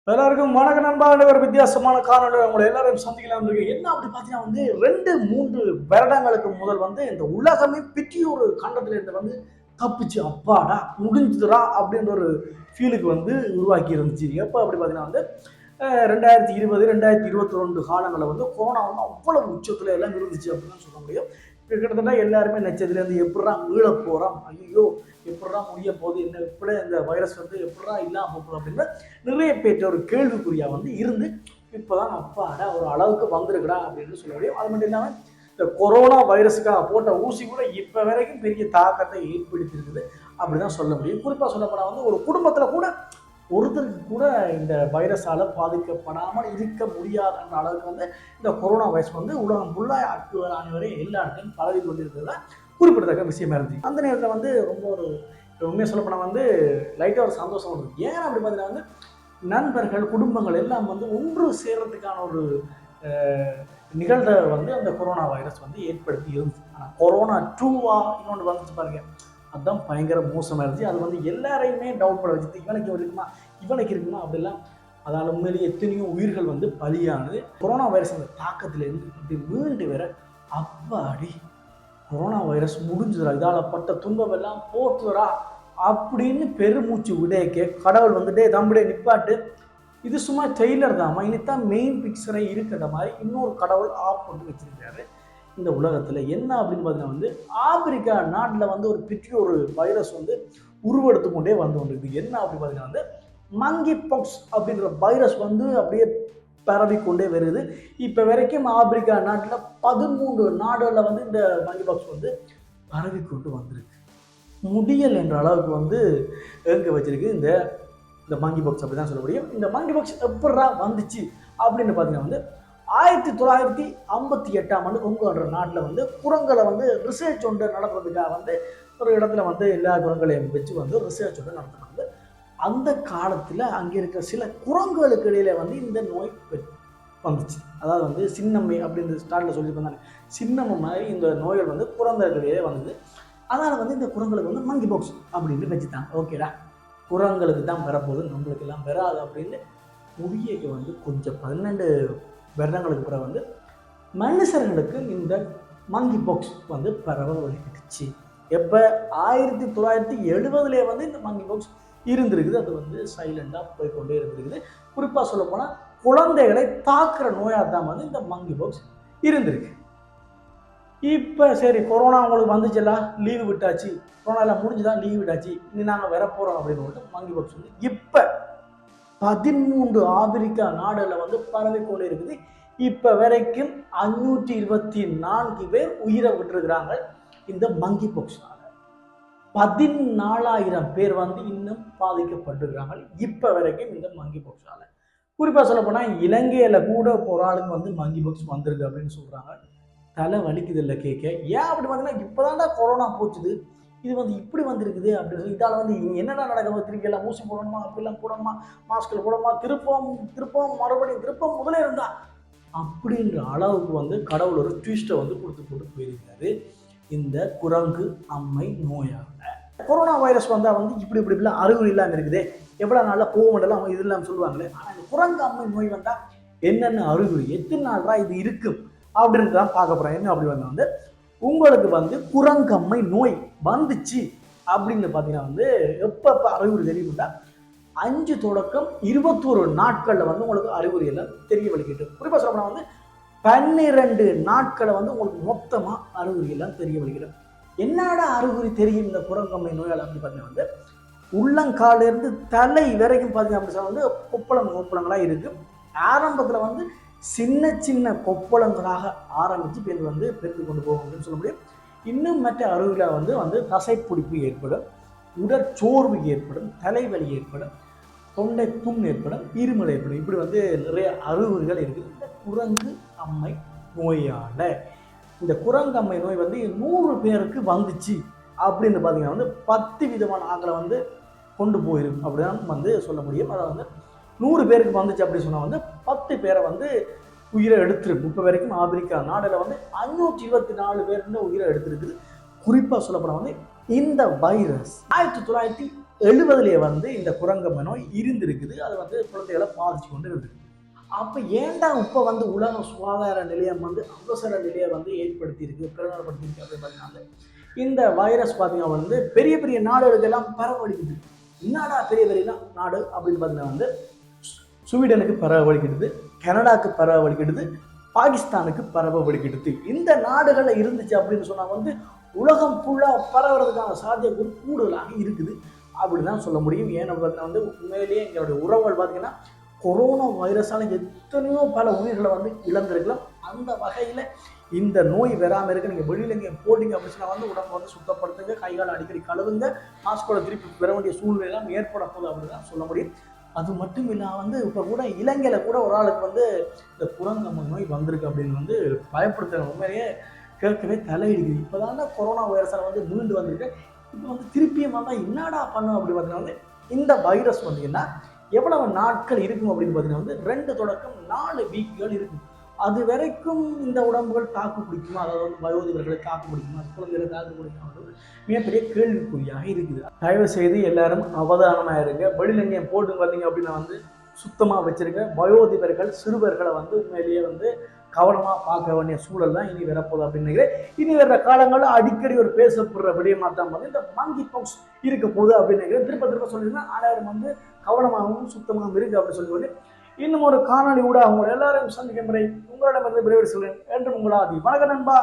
எல்லாருக்கும் வணக்க நண்பா. ஒரு வித்தியாசமான காணொலி உங்களை எல்லாரையும் சந்திக்கலாம் இருக்கு. என்ன அப்படி பார்த்தீங்கன்னா வந்து 2-3 வருடங்களுக்கு முதல் வந்து இந்த உலகமே பிற்றி ஒரு கண்டத்துல இருந்து வந்து தப்பிச்சு அப்பாடா முடிஞ்சுதுரா அப்படின்ற ஒரு ஃபீலுக்கு வந்து உருவாக்கி இருந்துச்சு. எப்போ அப்படி பார்த்தீங்கன்னா வந்து 2020-2021 காலங்களில் வந்து கொரோனா வந்து அவ்வளவு உச்சத்துல எல்லாம் இருந்துச்சு அப்படின்னு சொல்ல முடியும். கிட்டத்தட்ட எல்லாருமே நெச்சதுலேருந்து எப்படா மீள போகிறோம், ஐயோ எப்படா முடிய போகுது, என்ன எப்படி இந்த வைரஸ் வந்து எப்படா இல்லாமல் போகுது அப்படின்னு நிறைய பேற்ற ஒரு கேள்விக்குறியா வந்து இருந்து இப்போதான் அப்பாடா ஒரு அளவுக்கு வந்திருக்குடா அப்படின்னு சொல்ல முடியும். அது மட்டும் இல்லாமல் இந்த கொரோனா வைரஸுக்காக போட்ட ஊசி கூட இப்போ வரைக்கும் பெரிய தாக்கத்தை ஏற்படுத்தியிருக்குது அப்படிதான் சொல்ல முடியும். குறிப்பாக சொல்லப்போனால் வந்து ஒரு குடும்பத்தில் கூட ஒருத்தருக்கு கூட இந்த வைரஸால் பாதிக்கப்படாமல் இருக்க முடியாதுன்ற அளவுக்கு வந்து இந்த கொரோனா வைரஸ் வந்து உலகம் ஃபுல்லாக அக்டோபர் அனைவரை எல்லா இடத்தையும் பரவி கொண்டிருக்கிறதா குறிப்பிடத்தக்க விஷயமா இருந்துச்சு. அந்த நேரத்தில் வந்து ரொம்ப ஒரு உண்மையாக சொல்லப்போனால் வந்து லைட்டாக ஒரு சந்தோஷம் வருது. ஏன் அப்படி பார்த்தீங்கன்னா வந்து நண்பர்கள் குடும்பங்கள் எல்லாம் வந்து ஒன்று சேர்றதுக்கான ஒரு நிகழ்வை வந்து அந்த கொரோனா வைரஸ் வந்து ஏற்படுத்தி இருந்துச்சு. ஆனால் கொரோனா 2 இன்னொன்று வந்துச்சு பாருங்க, அதுதான் பயங்கர மோசமாக இருந்துச்சு. அது வந்து எல்லாரையுமே டவுட் பண்ண வச்சுட்டு இவனுக்கு இருக்குமா அப்படிலாம். அதால் உண்மையிலேயே எத்தனையோ உயிர்கள் வந்து பலியானது. கொரோனா வைரஸ் அந்த தாக்கத்திலேருந்து இப்படி மீண்டு வேற அப்பாடி கொரோனா வைரஸ் முடிஞ்சுதுரா, இதால் பட்ட துன்பம் எல்லாம் போத்துறா அப்படின்னு பெருமூச்சு விடையக்க கடவுள் வந்துட்டே தம்பிடைய நிப்பாட்டு, இது சும்மா ட்ரெய்லர் தான்மா, இனித்தான் மெயின் பிக்சரை இருக்கிற மாதிரி இன்னொரு கடவுள் ஆஃப் பண்ணி வச்சிருக்காரு இந்த உலகத்தில். என்ன அப்படின்னு பார்த்தீங்கன்னா வந்து ஆப்பிரிக்கா நாட்டில் வந்து ஒரு பெரிய ஒரு வைரஸ் வந்து உருவெடுத்து கொண்டே வந்து கொண்டிருக்கு. என்ன அப்படி பார்த்தீங்கன்னா வந்து மங்கி பாக்ஸ் அப்படின்ற வைரஸ் வந்து அப்படியே பரவி கொண்டே வருது. இப்போ வரைக்கும் ஆப்பிரிக்கா நாட்டில் 13 நாடுகளில் வந்து இந்த மங்கி பாக்ஸ் வந்து பரவி கொண்டு வந்திருக்கு. முடியல் என்ற அளவுக்கு வந்து எங்க வச்சிருக்கு இந்த மங்கி பாக்ஸ் அப்படி தான் சொல்ல முடியும். இந்த மங்கி பாக்ஸ் எப்படா வந்துச்சு அப்படின்னு பார்த்தீங்கன்னா வந்து 1958ஆம் ஆண்டு கொங்குன்ற நாட்டில் வந்து குரங்களை வந்து ரிசர்ச் ஒன்று நடத்துறதுக்காக வந்து ஒரு இடத்துல வந்து எல்லா குரங்களையும் வச்சு வந்து ரிசர்ச் ஒன்று நடத்துனாங்க. அந்த காலத்தில் அங்கே இருக்கிற சில குரங்குகளுக்கு இடையில வந்து இந்த நோய் வந்துச்சு. அதாவது வந்து சின்னம்மை அப்படின்னு ஸ்டார்டில் சொல்லியிருந்தாங்க, சின்னம்மை மாதிரி இந்த நோய்கள் வந்து குரங்குகளுக்கு இடையிலே வந்தது. அதனால் வந்து இந்த குரங்களுக்கு வந்து மங்கி பாக்ஸ் அப்படின்னு வச்சுட்டாங்க. ஓகேடா, குரங்களுக்கு தான் பெறப்போகுது, நம்மளுக்கு எல்லாம் பெறாது அப்படின்னு முடியக்கு வந்து கொஞ்சம் 12 வருடங்களுக்கு பிறகு வந்து மனுஷர்களுக்கு இந்த மங்கி பாக்ஸ் வந்து பரவ வழிகிட்டுச்சு. எப்போ 1970 வந்து இந்த மங்கி பாக்ஸ் இருந்திருக்குது. அது வந்து சைலண்டாக போய்கொண்டே இருந்திருக்குது. குறிப்பாக சொல்ல போனால் குழந்தைகளை தாக்குற நோயாக தான் வந்து இந்த மங்கி பாக்ஸ் இருந்திருக்கு. இப்போ சரி கொரோனா அவங்களுக்கு வந்துச்சுலாம், லீவு விட்டாச்சு, கொரோனாலாம் முடிஞ்சுதான் லீவு விட்டாச்சு, இனி நாங்கள் வர போகிறோம் அப்படின்னு சொல்லிட்டு மங்கி பாக்ஸ் வந்து இப்போ 13 ஆப்பிரிக்கா நாடுகளில் வந்து பரவி கொண்டு இருக்குது. இப்போ வரைக்கும் 524 பேர் உயிரை விட்டுருக்கிறாங்க இந்த மங்கி பாக்ஸ்னால. 14,000 பேர் வந்து இன்னும் பாதிக்கப்பட்டிருக்கிறாங்க இப்போ வரைக்கும் இந்த மங்கி பாக்ஸால. குறிப்பாக சொல்ல போனால் இலங்கையில் கூட ஒரு ஆளுக்கு வந்து மங்கி பாக்ஸ் வந்திருக்கு அப்படின்னு சொல்கிறாங்க. தலை வலிக்குது இல்லை கேட்க. ஏன் அப்படி பார்த்தீங்கன்னா இப்போதான்டா கொரோனா போச்சுது, இது வந்து இப்படி வந்திருக்குது அப்படின்னு சொல்லி இதால் வந்து என்னடா நடக்குது, திருப்பி எல்லாம் ஊசி போடணுமா, அப்படிலாம் போடணுமா, மாஸ்கில் போடணுமா, திருப்பம் மறுபடியும் திருப்பம் முதலே இருந்தா அப்படின்ற அளவுக்கு வந்து கடவுள் ஒரு ட்விஸ்ட்டை வந்து கொடுத்து போயிருக்காரு இந்த குரங்கு அம்மை நோயால். கொரோனா வைரஸ் வந்தால் வந்து இப்படிலாம் அறிகுறி இல்லாமல் இருக்குது, எவ்வளோ நாளில் போகமெல்லாம் இது இல்லாமல் சொல்லுவாங்களே. ஆனால் இந்த குரங்கு அம்மை நோய் வந்தால் என்னென்ன அறிகுறி, எத்தனை நாள்ரா இது இருக்கும் அப்படின்னு தான் பார்க்க போகிறேன். என்ன அப்படி வந்தால் வந்து உங்களுக்கு வந்து குரங்கம்மை நோய் வந்துச்சு அப்படின்னு பார்த்தீங்கன்னா வந்து எப்போ அறிகுறி தெரியும்னா 5 தொடக்கம் 21 நாட்களில் வந்து உங்களுக்கு அறிகுறி எல்லாம் தெரிய வலிக்கிட்டு. குறிப்பாக சொல்லப்போனால் வந்து 12 நாட்களை வந்து உங்களுக்கு மொத்தமாக அறிகுறி எல்லாம் தெரிய வலிக்கிட்டு. என்னடா அறிகுறி தெரியும் இந்த குரங்கம்மை நோயால் அப்படின்னு பார்த்தீங்கன்னா வந்து உள்ளங்காலிலிருந்து தலை வரைக்கும் பார்த்தீங்கன்னா அப்படி சொன்னால் வந்து கொப்பளங்களாக இருக்குது. ஆரம்பத்தில் வந்து சின்ன கொப்பளங்களாக ஆரம்பித்து பேர் வந்து பெருத்து கொண்டு போகும் அப்படின்னு சொல்ல முடியும். இன்னும் மற்ற அறிகுறிகளாக வந்து தசைப்பிடிப்பு ஏற்படும், உடற்சோர்வு ஏற்படும், தலைவலி ஏற்படும், தொண்டை புண் ஏற்படும், இருமல் ஏற்படும். இப்படி வந்து நிறைய அறிகுறிகள் இருக்குது இந்த குரங்கு அம்மை நோயால். இந்த குரங்கு அம்மை நோய் வந்து 100 பேருக்கு வந்துச்சு அப்படின்னு பார்த்தீங்கன்னா வந்து 10 விதமான ஆக்களை வந்து கொண்டு போயிடும் அப்படிதான் வந்து சொல்ல முடியும். அதாவது வந்து 100 பேருக்கு வந்துச்சு அப்படி சொன்னால் வந்து 10 பேரை வந்து உயிரை எடுத்துருக்கு. இப்போ வரைக்கும் ஆப்பிரிக்கா நாடில் வந்து 524 பேர் உயிரை எடுத்திருக்குது. குறிப்பாக சொல்லப்போனால் வந்து இந்த வைரஸ் 1958 70லேயே வந்து இந்த குரங்கம்மை நோய் இருந்திருக்குது. அது வந்து குழந்தைகளை பாதிச்சு கொண்டு இருந்தது. அப்ப ஏன்டா இப்ப வந்து உலக சுகாதார நிலையம் வந்து அவசர நிலையை வந்து ஏற்படுத்தியிருக்கு, பிரகடனப்படுத்தியிருக்கு அப்படின்னு பார்த்தீங்கன்னா, இந்த வைரஸ் பார்த்தீங்கன்னா வந்து பெரிய பெரிய நாடுகளுக்கெல்லாம் பரவடிக்குது. என்னடா பெரிய பெரிய நாடு அப்படின்னு பார்த்தீங்கன்னா வந்து ஸ்வீடனுக்கு பரவடிக்கிடுது, கனடாக்கு பரவடிக்கிடுது, பாகிஸ்தானுக்கு பரவடிக்கிடுது. இந்த நாடுகளில் இருந்துச்சு அப்படின்னு சொன்னா வந்து உலகம் ஃபுல்லாக பரவுறதுக்கான சாத்தியக்கூறு கூடுதலாக இருக்குது அப்படின்னு தான் சொல்ல முடியும். ஏன்னு பார்த்தீங்கன்னா வந்து உண்மையிலேயே எங்களுடைய உறவுகள் பார்த்தீங்கன்னா கொரோனா வைரஸால் எத்தனையோ பல உயிர்களை வந்து இழந்திருக்கலாம். அந்த வகையில் இந்த நோய் வராமல் இருக்க நீங்கள் வெளியில் இங்கே போட்டிங்க அப்படின்னு சொன்னால் வந்து உடம்பு வந்து சுத்தப்படுத்துங்க, கைகால் அடிக்கடி கழுவுங்க, மாஸ்கோட திருப்பி பெற வேண்டிய சூழ்நிலையெல்லாம் ஏற்பட போகுது அப்படின்னு தான் சொல்ல முடியும். அது மட்டும் இல்லாமல் வந்து இப்போ கூட இலங்கையில் கூட ஒரு ஆளுக்கு வந்து இந்த குரங்கம்மை நோய் வந்திருக்கு அப்படின்னு வந்து பயப்படுத்துகிற உண்மையிலேயே கேட்கவே தலையிடுது. இப்போ தானே கொரோனா வைரஸால் வந்து மீண்டு வந்திருக்கு. இப்போ வந்து திருப்பியும் வந்தால் என்னடா பண்ணும் அப்படின்னு பார்த்தீங்கன்னா வந்து இந்த வைரஸ் வந்தீங்கன்னா எவ்வளவு நாட்கள் இருக்கும் அப்படின்னு பார்த்தீங்கன்னா வந்து 2 தொடக்கம் 4 வீக்குகள் இருக்கும். அது வரைக்கும் இந்த உடம்புகள் தாக்கு பிடிக்குமா, அதாவது வந்து வயோதிபர்களை தாக்கு பிடிக்குமா, குழந்தைகளை தாக்கு பிடிக்குமா, மிகப்பெரிய கேள்விக்குறியாக இருக்குது. தயவு செய்து எல்லாரும் அவதானமாக இருங்க. வெளியில் எங்கேயும் போட்டு பார்த்தீங்க அப்படின்னா வந்து சுத்தமாக வச்சிருக்க. வயோதிபர்கள் சிறுவர்களை வந்து உண்மையிலேயே வந்து கவனமாக பார்க்க வேண்டிய சூழல் தான் இனி வரப்போகுது அப்படின்னு நினைக்கிறேன். இனி வர்ற காலங்களில் அடிக்கடி ஒரு பேசப்படுற விடயமாக தான் வந்து இந்த மங்கி பாக்ஸ் இருக்க போகுது அப்படின்னு நினைக்கிறேன். திருப்ப சொல்லியிருந்தா அனைவரும் வந்து கவனமாகவும் சுத்தமாகவும் இருக்கு அப்படின்னு சொல்லி இன்னும் ஒரு காணொலி கூட அவங்க எல்லாரையும் சந்திக்கும் முறை உங்களிடமிருந்து விரைவில் சொல்றேன் என்று உங்களாதி. வணக்கம் நண்பா.